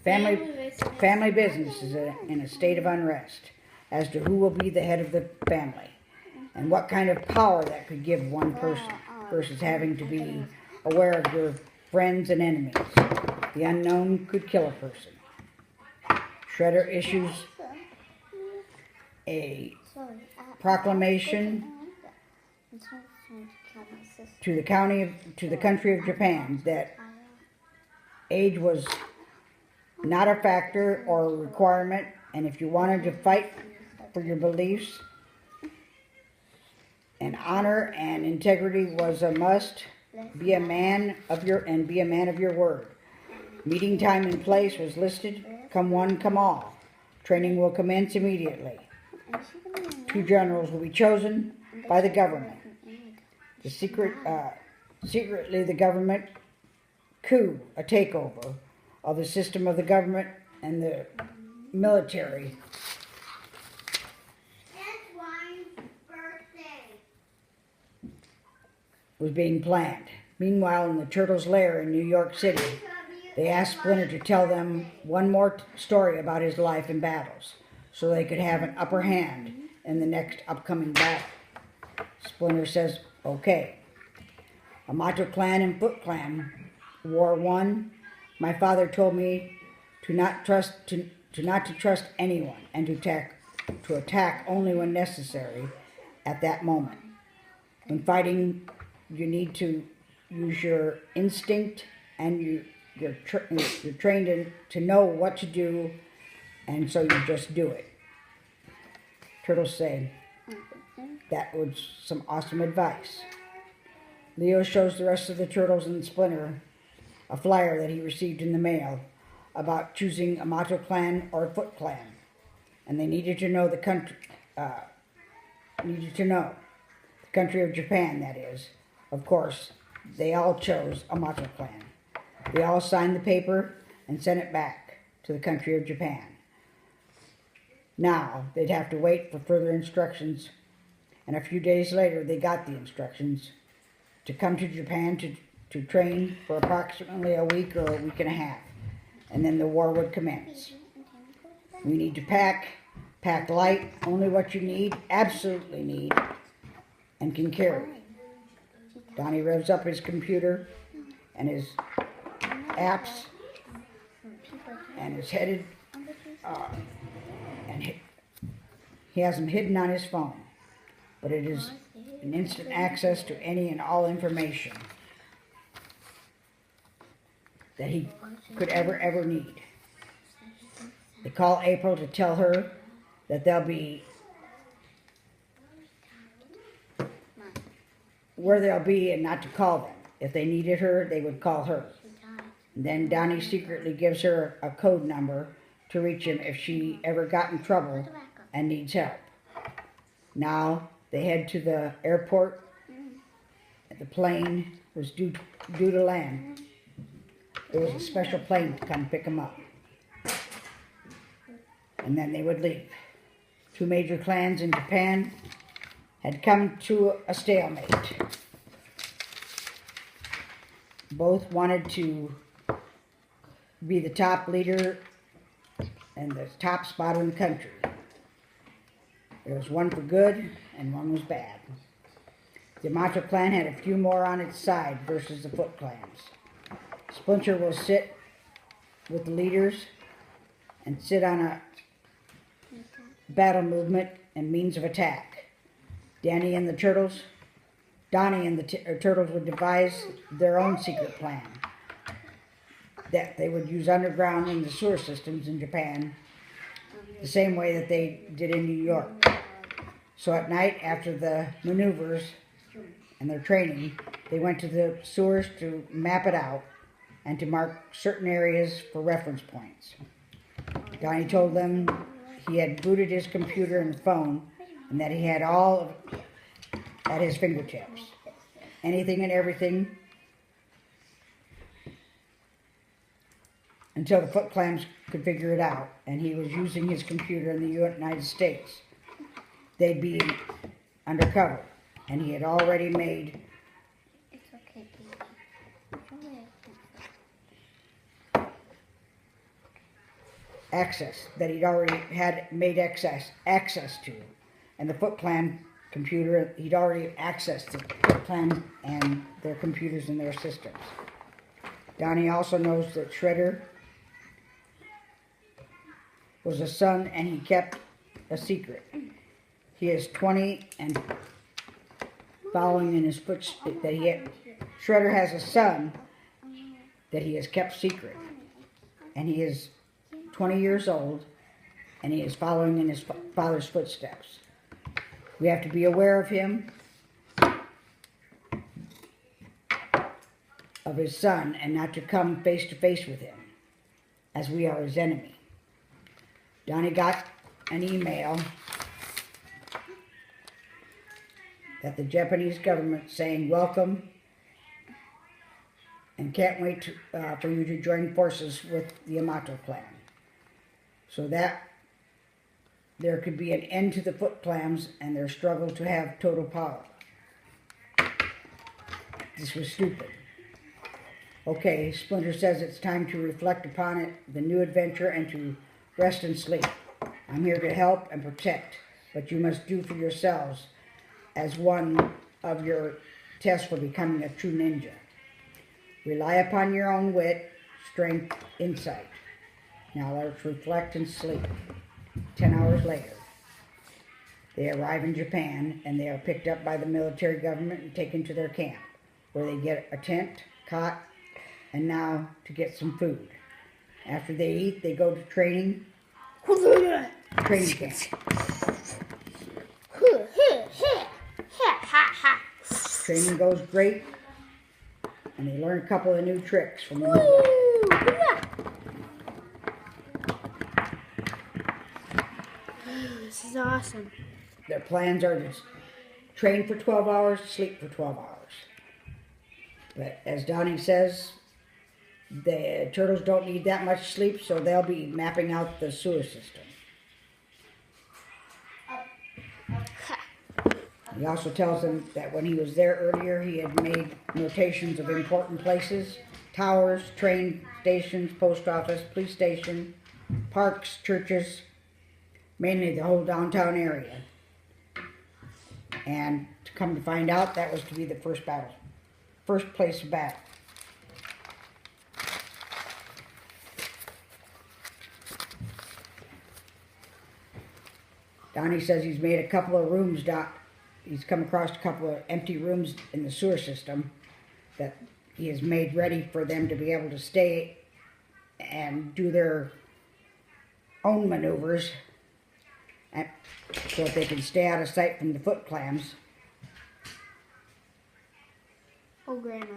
Family business is in a state of unrest as to who will be the head of the family and what kind of power that could give one person versus having to be aware of your friends and enemies. The unknown could kill a person. Shredder issues a proclamation to the country of Japan that age was not a factor or a requirement, and if you wanted to fight for your beliefs, and honor and integrity was a must. Be a man of your word. Meeting time and place was listed. Come one, come all. Training will commence immediately. 2 generals will be chosen by the government. Secretly, the government coup, a takeover of the system of the government and the military. Was being planned. Meanwhile, in the Turtles' lair in New York City, they asked Splinter to tell them one more story about his life and battles, so they could have an upper hand in the next upcoming battle. Splinter says, okay. Yamato Clan and Foot Clan, War 1. My father told me to not to trust anyone and to attack only when necessary at that moment. When fighting, you need to use your instinct, and you're trained to know what to do, and so you just do it. Turtles say, that was some awesome advice. Leo shows the rest of the Turtles and Splinter a flyer that he received in the mail about choosing Yamato Clan or Foot Clan, and they needed to know the country of Japan, that is. Of course, they all chose Yamato Clan. They all signed the paper and sent it back to the country of Japan. Now, they'd have to wait for further instructions, and a few days later they got the instructions to come to Japan to train for approximately a week or a week and a half, and then the war would commence. We need to pack light, only what you need, absolutely need, and can carry. Donnie revs up his computer and his apps, and is headed, and he has them hidden on his phone, but it is an instant access to any and all information that he could ever need. They call April to tell her that they'll be where they'll be and not to call them. If they needed her, they would call her. And then Donnie secretly gives her a code number to reach him if she ever got in trouble and needs help. Now they head to the airport. The plane was due to land. There was a special plane to come pick them up. And then they would leave. 2 major clans in Japan had come to a stalemate. Both wanted to be the top leader and the top spotter in the country. There was one for good and one was bad. The Yamato Clan had a few more on its side versus the Foot Clans. Splinter will sit with the leaders and sit on a battle movement and means of attack. Donnie and the Turtles would devise their own secret plan that they would use underground in the sewer systems in Japan, the same way that they did in New York. So at night, after the maneuvers and their training, they went to the sewers to map it out and to mark certain areas for reference points. Donnie told them he had booted his computer and phone and that he had all at his fingertips. Anything and everything until the Foot Clans could figure it out, and he was using his computer in the United States. They'd be undercover, and he had already made access that he'd already had made access to. And the Foot Clan computer, he'd already accessed the Foot Clan and their computers and their systems. Donnie also knows that Shredder was a son and he kept a secret. He is 20 and following in his footsteps. Shredder has a son that he has kept secret. And he is 20 years old and he is following in his father's footsteps. We have to be aware of him, of his son, and not to come face to face with him, as we are his enemy. Donnie got an email that the Japanese government saying welcome and can't wait for you to join forces with the Yamato clan. So that there could be an end to the Foot Clans and their struggle to have total power. This was stupid. Okay, Splinter says it's time to reflect upon it, the new adventure, and to rest and sleep. I'm here to help and protect, but you must do for yourselves as one of your tests for becoming a true ninja. Rely upon your own wit, strength, insight. Now let's reflect and sleep. 10 hours later, they arrive in Japan and they are picked up by the military government and taken to their camp, where they get a tent, cot, and now to get some food. After they eat, they go to training camp. Training goes great, and they learn a couple of new tricks from the ninja. This is awesome. Their plans are to train for 12 hours, sleep for 12 hours. But as Donnie says, the turtles don't need that much sleep, so they'll be mapping out the sewer system. He also tells them that when he was there earlier, he had made notations of important places, towers, train stations, post office, police station, parks, churches, mainly the whole downtown area. And to come to find out, that was to be the first place of battle. Donnie says he's made a couple of rooms, he's come across a couple of empty rooms in the sewer system that he has made ready for them to be able to stay and do their own maneuvers so that they can stay out of sight from the Foot Clans. Oh, Grandma.